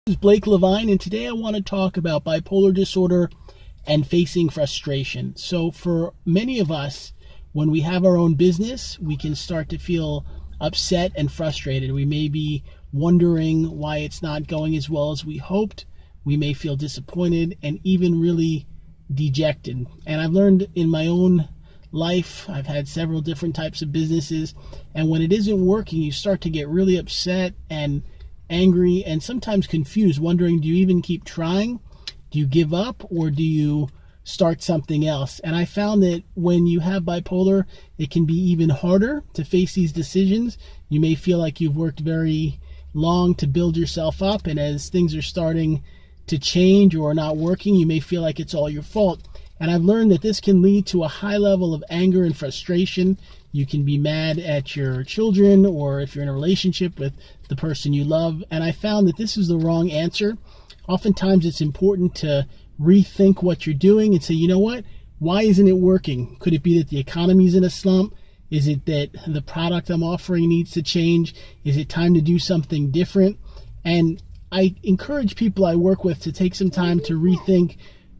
This is Blake Levine, and today I want to talk about bipolar disorder and facing frustration. So for many of us, when we have our own business, we can start to feel upset and frustrated. We may be wondering why it's not going as well as we hoped. We may feel disappointed and even really dejected. And I've learned in my own life, I've had several different types of businesses, and when it isn't working, you start to get really upset and angry and sometimes confused, wondering, do you even keep trying? Do you give up, or do you start something else? And I found that when you have bipolar, it can be even harder to face these decisions. You may feel like you've worked very long to build yourself up, and as things are starting to change or not working, you may feel like it's all your fault. And I've learned that this can lead to a high level of anger and frustration. You can be mad at your children, or if you're in a relationship with the person you love. And I found that this is the wrong answer. Oftentimes it's important to rethink what you're doing and say, you know what? Why isn't it working? Could it be that the economy's in a slump? Is it that the product I'm offering needs to change? Is it time to do something different? And I encourage people I work with to take some time to rethink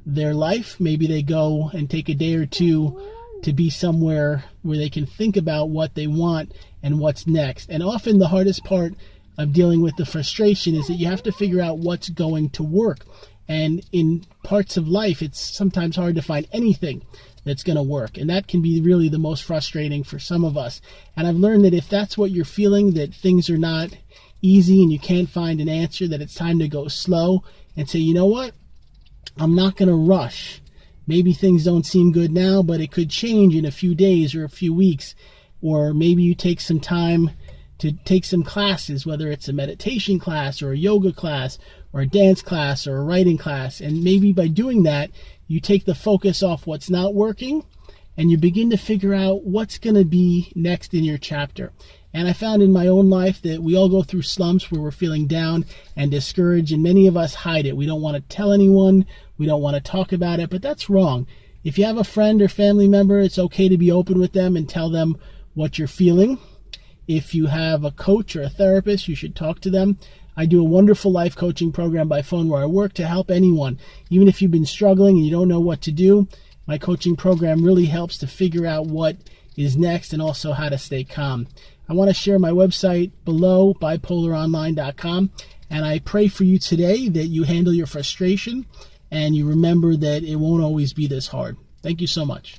their life. Maybe they go and take a day or two to be somewhere where they can think about what they want and what's next. And often the hardest part of dealing with the frustration is that you have to figure out what's going to work. And in parts of life, it's sometimes hard to find anything that's going to work. And that can be really the most frustrating for some of us. And I've learned that if that's what you're feeling, that things are not easy and you can't find an answer, that it's time to go slow and say, you know what? I'm not going to rush. Maybe things don't seem good now, but it could change in a few days or a few weeks. Or maybe you take some time to take some classes, whether it's a meditation class or a yoga class or a dance class or a writing class. And maybe by doing that, you take the focus off what's not working and you begin to figure out what's going to be next in your chapter. And I found in my own life that we all go through slumps where we're feeling down and discouraged, and many of us hide it. We don't want to tell anyone. We don't want to talk about it, but that's wrong. If you have a friend or family member, it's okay to be open with them and tell them what you're feeling. If you have a coach or a therapist, you should talk to them. I do a wonderful life coaching program by phone where I work to help anyone. Even if you've been struggling and you don't know what to do, my coaching program really helps to figure out what is next and also how to stay calm. I want to share my website below, bipolaronline.com, and I pray for you today that you handle your frustration and you remember that it won't always be this hard. Thank you so much.